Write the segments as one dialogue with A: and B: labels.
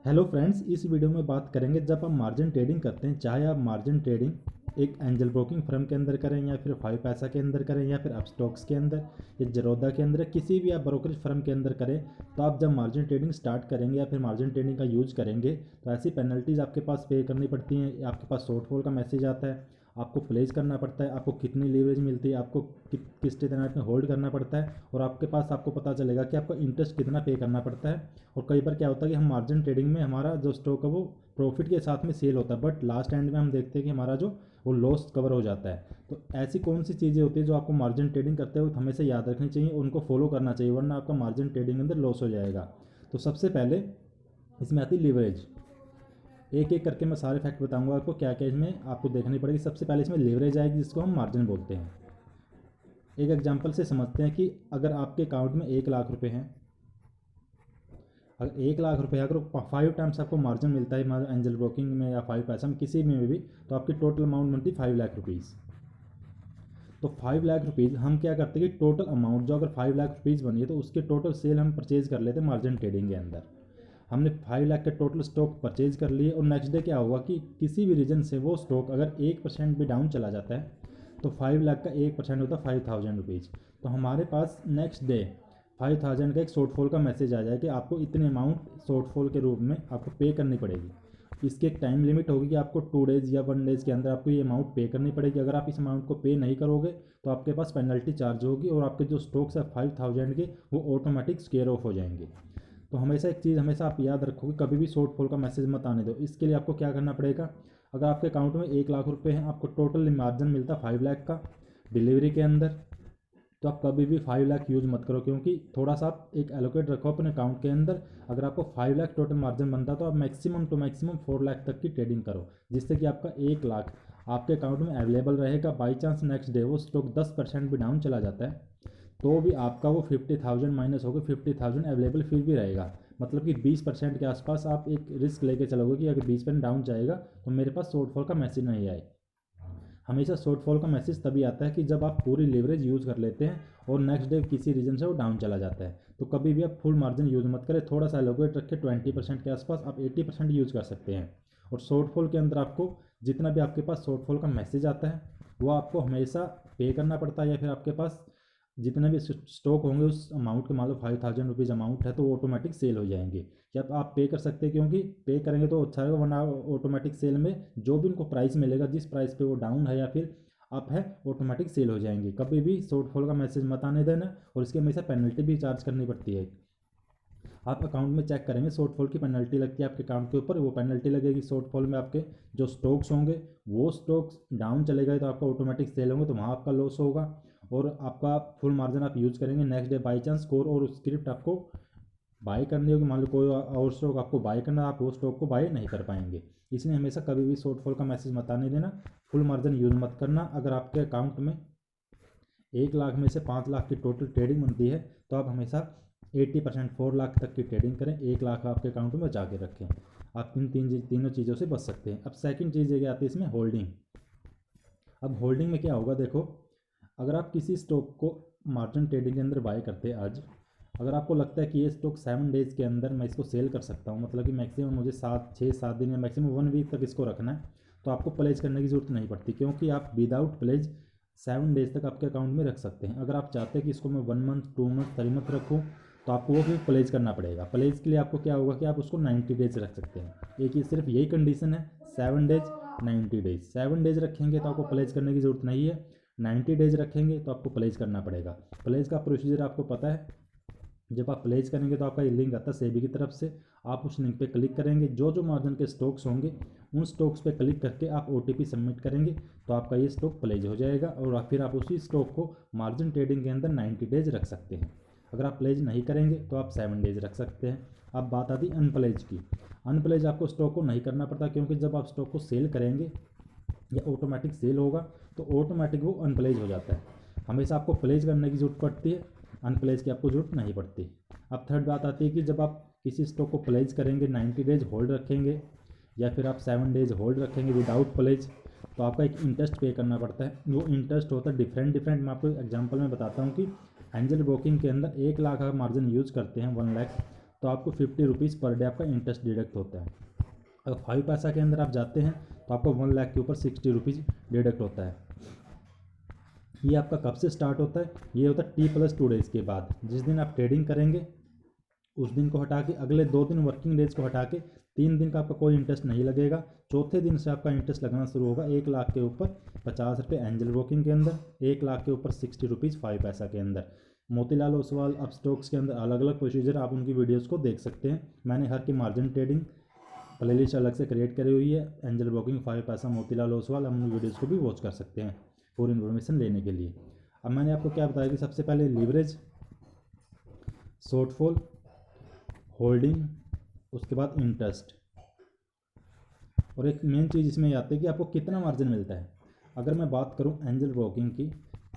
A: Hello friends, इस video में बात करेंगे जब आप मार्जिन ट्रेडिंग करते हैं, चाहे आप मार्जिन ट्रेडिंग एक एंजल ब्रोकिंग फर्म के अंदर करें या फिर फाइव पैसा के अंदर करें या फिर अपस्टॉक्स के अंदर या जरोदा के अंदर, किसी भी आप ब्रोकरेज फर्म के अंदर करें। तो आप जब मार्जिन ट्रेडिंग स्टार्ट करेंगे या फिर मार्जिन ट्रेडिंग का यूज करेंगे तो ऐसी पेनल्टीज़ आपके पास पे करनी पड़ती हैं। आपके पास शॉर्टफॉल का मैसेज आता है, आपको प्लेस करना पड़ता है, आपको कितनी लीवरेज मिलती है, आपको किस तरह में होल्ड करना पड़ता है और आपके पास आपको पता चलेगा कि आपको इंटरेस्ट कितना पे करना पड़ता है। और कई बार क्या होता है कि हम मार्जिन ट्रेडिंग में हमारा जो स्टॉक है वो प्रॉफिट के साथ में सेल होता है, बट लास्ट एंड में हम देखते हैं कि हमारा जो वो लॉस कवर हो जाता है। तो ऐसी कौन सी चीज़ें होती है जो आपको मार्जिन ट्रेडिंग करते हुए हमेशा याद रखनी चाहिए, उनको फॉलो करना चाहिए, वरना आपका मार्जिन ट्रेडिंग के अंदर लॉस हो जाएगा। तो सबसे पहले इसमें आती है लीवरेज। एक एक करके मैं सारे फैक्ट बताऊंगा आपको क्या क्या इसमें आपको देखनी पड़ेगी। सबसे पहले इसमें लीवरेज आएगी, जिसको हम मार्जिन बोलते हैं। एक एग्जांपल से समझते हैं कि अगर आपके अकाउंट में 1 लाख रुपए हैं, अगर 1 लाख रुपए अगर 5 टाइम्स आपको मार्जिन मिलता है एंजल ब्रोकिंग में या फाइव पैसा में किसी में भी, तो आपकी टोटल अमाउंट बनती है 5 लाख रुपीज़। तो 5 लाख रुपीज़ हम क्या करते हैं कि टोटल अमाउंट जो अगर 5 लाख रुपीज़ बनी है तो उसके टोटल सेल हम परचेज कर लेते हैं मार्जिन ट्रेडिंग के अंदर। हमने 5 लाख के टोटल स्टॉक परचेज कर लिए और नेक्स्ट डे क्या होगा कि किसी भी रीजन से वो स्टॉक अगर 1% भी डाउन चला जाता है तो 5 लाख का 1% होता है 5,000 रुपीज़। तो हमारे पास नेक्स्ट डे 5,000 का एक शॉर्टफॉल का मैसेज आ जाए कि आपको इतने अमाउंट शॉर्टफॉल के रूप में आपको पे करनी पड़ेगी। इसकी एक टाइम लिमिट होगी कि आपको 2 डेज़ या 1 डेज़ के अंदर आपको ये अमाउंट पे करनी पड़ेगी। अगर आप इस अमाउंट को पे नहीं करोगे तो आपके पास पेनल्टी चार्ज होगी और आपके जो स्टॉक्स है 5,000 के वो ऑटोमेटिक स्केयर ऑफ हो जाएंगे। तो हमेशा एक चीज़ हमेशा आप याद रखोगे, कभी भी शॉर्टफॉल का मैसेज मत आने दो। इसके लिए आपको क्या करना पड़ेगा, अगर आपके अकाउंट में 1 लाख रुपए हैं, आपको टोटल मार्जिन मिलता है 5 लाख का डिलीवरी के अंदर, तो आप कभी भी 5 लाख यूज मत करो, क्योंकि थोड़ा सा आप एक एलोकेट रखो अपने अकाउंट के अंदर। अगर आपको 5 लाख टोटल मार्जिन बनता है तो आप मैक्सिमम टू मैक्सिमम 4 लाख तक की ट्रेडिंग करो, जिससे कि आपका 1 लाख आपके अकाउंट में अवेलेबल रहेगा। बाई चांस नेक्स्ट डे वो स्टॉक 10% भी डाउन चला जाता है तो भी आपका वो 50,000 माइनस होकर 50,000 अवेलेबल फिर भी रहेगा। मतलब कि 20% के आसपास आप एक रिस्क लेके चलोगे कि अगर 20% डाउन जाएगा तो मेरे पास शॉर्टफॉल का मैसेज नहीं आए। हमेशा शॉर्टफॉल का मैसेज तभी आता है कि जब आप पूरी लेवरेज यूज़ कर लेते हैं और नेक्स्ट डे किसी रीजन से वो डाउन चला जाता है। तो कभी भी आप फुल मार्जिन यूज़ मत करें, थोड़ा सा एलोकेट रखें 20% के आसपास, आप 80% यूज़ कर सकते हैं। और शॉर्टफॉल के अंदर आपको जितना भी आपके पास शॉर्टफॉल का मैसेज आता है वो आपको हमेशा पे करना पड़ता है, या फिर आपके पास जितने भी स्टॉक होंगे उस अमाउंट के, मान लो 5,000 रुपीज़ अमाउंट है तो वो ऑटोमेटिक सेल हो जाएंगे। या आप पे कर सकते हैं, क्योंकि पे करेंगे तो अच्छा रहेगा, वरना ऑटोमेटिक सेल में जो भी उनको प्राइस मिलेगा जिस प्राइस पे वो डाउन है या फिर अप है ऑटोमेटिक सेल हो जाएंगे। कभी भी शॉर्टफॉल का मैसेज मत आने देना, और इसकी हमेशा पेनल्टी भी चार्ज करनी पड़ती है। आप अकाउंट में चेक करेंगे शॉर्टफॉल की पेनल्टी लगती है आपके अकाउंट के ऊपर, वो पेनल्टी लगेगी शॉर्टफॉल में। आपके जो स्टॉक्स होंगे वो स्टॉक्स डाउन चले गए तो आपका ऑटोमेटिक सेल होंगे, तो वहाँ आपका लॉस होगा और आपका फुल मार्जिन आप यूज़ करेंगे। Next day by chance score और स्क्रिप्ट आपको बाय करनी होगी, मान लो कोई और स्टॉक आपको बाय करना, आप वो स्टॉक को बाय नहीं कर पाएंगे। इसलिए हमेशा कभी भी शॉर्टफॉल का मैसेज मत आने देना, फुल मार्जिन यूज़ मत करना। अगर आपके अकाउंट में 1 लाख में से 5 लाख की टोटल ट्रेडिंग बनती है तो आप हमेशा 80% 4 लाख तक की ट्रेडिंग करें, 1 लाख आपके अकाउंट में बचा के रखें। आप तीनों चीज़ों से बच सकते हैं। अब सेकंड चीज़ ये आती है इसमें होल्डिंग। अब होल्डिंग में क्या होगा, देखो, अगर आप किसी स्टॉक को मार्जिन ट्रेडिंग के अंदर बाय करते हैं आज, अगर आपको लगता है कि ये स्टॉक 7 डेज़ के अंदर मैं इसको सेल कर सकता हूँ, मतलब कि मैक्सिमम मुझे 7 6 7 दिन या मैक्सिमम 1 वीक तक इसको रखना है, तो आपको प्लेज करने की ज़रूरत नहीं पड़ती, क्योंकि आप विदाउट प्लेज 7 डेज़ तक आपके अकाउंट में रख सकते हैं। अगर आप चाहते हैं कि इसको मैं 1 मंथ 2 मंथ 3 मंथ रखूँ तो आपको वो फिर प्लेज करना पड़ेगा। प्लेज के लिए आपको क्या होगा कि आप उसको 90 डेज़ रख सकते हैं। एक ही सिर्फ यही कंडीशन है, 7 डेज़ 90 डेज़। 7 डेज़ रखेंगे तो आपको प्लेज करने की ज़रूरत नहीं है, 90 डेज़ रखेंगे तो आपको प्लेज करना पड़ेगा। प्लेज का प्रोसीजर आपको पता है, जब आप प्लेज करेंगे तो आपका ये लिंक आता है सेबी की तरफ से, आप उस लिंक पे क्लिक करेंगे, जो जो मार्जिन के स्टॉक्स होंगे उन स्टॉक्स पे क्लिक करके आप OTP सबमिट करेंगे तो आपका ये स्टॉक प्लेज हो जाएगा और फिर आप उसी स्टॉक को मार्जिन ट्रेडिंग के अंदर 90 डेज़ रख सकते हैं। अगर आप प्लेज नहीं करेंगे तो आप 7 डेज़ रख सकते हैं। अब बात आती अनप्लेज की। अनप्लेज आपको स्टॉक को नहीं करना पड़ता, क्योंकि जब आप स्टॉक को सेल करेंगे या ऑटोमेटिक सेल होगा तो ऑटोमेटिक वो अनप्लेज हो जाता है। हमेशा आपको प्लेज करने की ज़रूरत पड़ती है, अनप्लेज की आपको ज़रूरत नहीं पड़ती। अब थर्ड बात आती है कि जब आप किसी स्टॉक को प्लेज करेंगे, 90 डेज़ होल्ड रखेंगे या फिर आप 7 डेज़ होल्ड रखेंगे विदाउट प्लेज, तो आपका एक इंटरेस्ट पे करना पड़ता है। वो इंटरेस्ट होता है डिफरेंट डिफरेंट। मैं आपको एग्जांपल में बताता हूँ कि एंजल ब्रोकिंग के अंदर 1 लाख का मार्जिन यूज़ करते हैं, 1 लाख, तो आपको 50 रुपीज़ पर डे आपका इंटरेस्ट डिडक्ट होता है। अगर 5 पैसा के अंदर आप जाते हैं तो आपको 1 लाख के ऊपर 60 रुपीज़ डिडक्ट होता है। ये आपका कब से स्टार्ट होता है? ये होता है T+2 डेज़ के बाद। जिस दिन आप ट्रेडिंग करेंगे उस दिन को हटा के अगले 2 दिन वर्किंग डेज को हटा के 3 दिन का आपका कोई इंटरेस्ट नहीं लगेगा। चौथे दिन से आपका इंटरेस्ट लगना शुरू होगा। 1 लाख के ऊपर 50 रुपये एंजल ब्रोकिंग के अंदर, 1 लाख के ऊपर 60 रुपीज़ 5 पैसा के अंदर। मोतीलाल ओसवाल अब स्टॉक्स के अंदर अलग अलग प्रोसीजर, आप उनकी वीडियोस को देख सकते हैं। मैंने हर की मार्जिन ट्रेडिंग प्लेलिस्ट अलग से क्रिएट करी हुई है। एंजल ब्रोकिंग 5 पैसा मोतीलाल ओसवाल, हम उन वीडियोज़ को भी वॉच कर सकते हैं पूरी इन्फॉर्मेशन लेने के लिए। अब मैंने आपको क्या बताया कि सबसे पहले लीवरेज, शॉर्टफॉल, होल्डिंग, उसके बाद इंटरेस्ट, और एक मेन चीज़ इसमें आती है कि आपको कितना मार्जिन मिलता है। अगर मैं बात करूं एंजल ब्रोकिंग की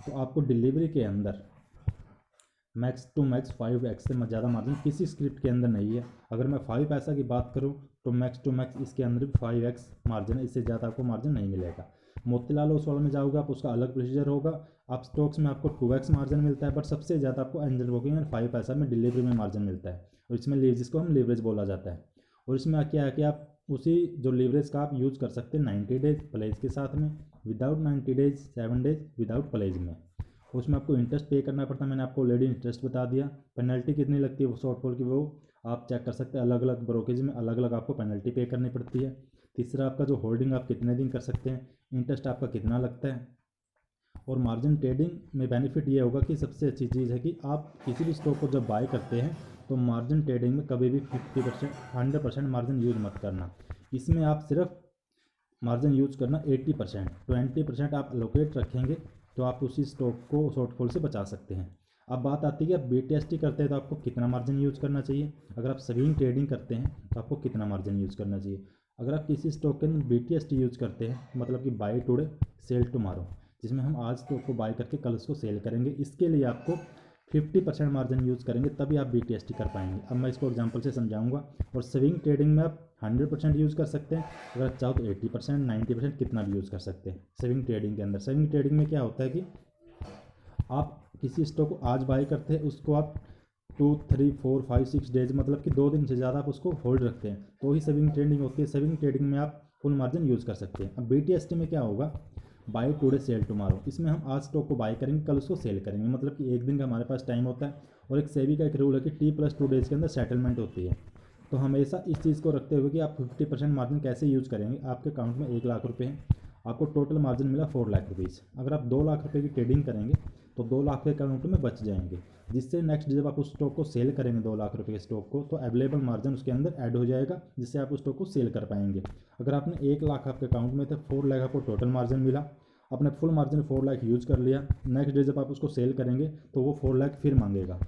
A: तो आपको डिलीवरी के अंदर मैक्स टू मैक्स 5x से ज़्यादा मार्जिन किसी स्क्रिप्ट के अंदर नहीं है। अगर मैं 5 पैसा की बात करूं तो मैक्स टू मैक्स इसके अंदर भी 5x मार्जिन है, इससे ज़्यादा आपको मार्जिन नहीं मिलेगा। मोतीलाल ओसवाल में जाओगे आप, उसका अलग प्रोसीजर होगा। आप स्टॉक्स में आपको 2x मार्जिन मिलता है, बट सबसे ज़्यादा आपको एंजल ब्रोकिंग में 5 पैसा में डिलीवरी में मार्जिन मिलता है, और इसमें जिसको हम लीवरेज बोला जाता है। और इसमें क्या है कि आप उसी जो लीवरेज का आप यूज़ कर सकते हैं 90 डेज प्लेज के साथ में, without 90 days 7 days without pledge में। उसमें आपको इंटरेस्ट पे करना पड़ता है, मैंने आपको ऑलरेडी इंटरेस्ट बता दिया। पेनल्टी कितनी लगती है वो शॉर्टफॉल की, वो आप चेक कर सकते हैं। अलग अलग ब्रोकेज में अलग अलग आपको पेनल्टी पे करनी पड़ती है। तीसरा आपका जो होल्डिंग आप कितने दिन कर सकते हैं, इंटरेस्ट आपका कितना लगता है। और मार्जिन ट्रेडिंग में बेनिफिट ये होगा कि सबसे अच्छी चीज़ है कि आप किसी भी स्टॉक को जब बाय करते हैं तो मार्जिन ट्रेडिंग में कभी भी 50% 100% मार्जिन यूज़ मत करना। इसमें आप सिर्फ मार्जिन यूज़ करना 80%, 20% आप एलोकेट रखेंगे तो आप उसी स्टॉक को शॉर्टफॉल से बचा सकते हैं। अब बात आती है कि आप BTST करते हैं तो आपको कितना मार्जिन यूज़ करना चाहिए। अगर आप स्विंग ट्रेडिंग करते हैं तो आपको कितना मार्जिन यूज़ करना चाहिए। अगर आप किसी स्टॉक के अंदर BTST यूज़ करते हैं, मतलब कि बाय टुडे सेल टुमारो, जिसमें हम आज स्टॉक को बाय करके कल उसको सेल करेंगे, इसके लिए आपको 50% मार्जिन यूज़ करेंगे तभी आप BTST कर पाएंगे। अब मैं इसको एग्जांपल से समझाऊंगा। और स्विंग ट्रेडिंग में आप 100% यूज़ कर सकते हैं, अगर आप चाहो तो 80% 90% कितना भी यूज़ कर सकते हैं स्विंग ट्रेडिंग के अंदर। स्विंग ट्रेडिंग में क्या होता है कि आप किसी स्टॉक को आज बाय करते हैं, उसको आप 2, 3, 4, 5, 6 डेज, मतलब कि 2 दिन से ज़्यादा आप उसको होल्ड रखते हैं, तो ही स्विंग ट्रेडिंग होती है। स्विंग ट्रेडिंग में आप फुल मार्जिन यूज़ कर सकते हैं। अब BTST में क्या होगा, बाय टुडे सेल टुमारो, इसमें हम आज स्टॉक को बाय करेंगे कल उसको सेल करेंगे, मतलब कि 1 दिन का हमारे पास टाइम होता है। और एक सेबी का एक रूल है कि T+2 डेज़ के अंदर सेटलमेंट होती है। तो हमेशा इस चीज़ को रखते हुए कि आप 50% मार्जिन कैसे यूज़ करेंगे। आपके अकाउंट में 1 लाख रुपये हैं, आपको टोटल मार्जिन मिला 4 लाख रुपीज़। अगर आप 2 लाख रुपये की ट्रेडिंग करेंगे तो 2 लाख के अकाउंट में बच जाएंगे, जिससे नेक्स्ट जब आप उस स्टॉक को सेल करेंगे 2 लाख रुपये के स्टॉक को, तो अवेलेबल मार्जिन उसके अंदर ऐड हो जाएगा, जिससे आप उस स्टॉक को सेल कर पाएंगे। अगर आपने 1 लाख आपके अकाउंट में थे, 4 लाख आपको टोटल मार्जिन मिला, आपने फुल मार्जिन 4 लाख यूज़ कर लिया, नेक्स्ट डे जब आप उसको सेल करेंगे तो वो 4 लाख फिर मांगेगा।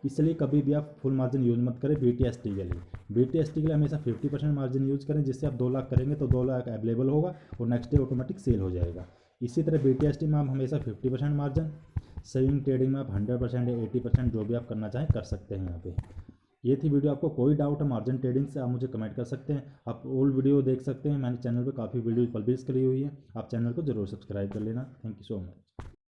A: इसलिए कभी भी आप फुल मार्जिन यूज़ मत करें BTST के लिए। BTST के लिए हमेशा 50% मार्जिन यूज़ करें, जिससे आप 2 लाख करेंगे तो 2 लाख अवेलेबल होगा और नेक्स्ट डे ऑटोमेटिक सेल हो जाएगा। इसी तरह BTST में आप हमेशा 50% मार्जिन, स्विंग ट्रेडिंग में आप 100% या 80% जो भी आप करना चाहें कर सकते हैं। यहाँ पे ये थी वीडियो। आपको कोई डाउट है मार्जिन ट्रेडिंग से आप मुझे कमेंट कर सकते हैं। आप ओल्ड वीडियो देख सकते हैं, मैंने चैनल पे काफ़ी वीडियो पब्लिश करी हुई है, आप चैनल को जरूर सब्सक्राइब कर लेना। Thank you so much.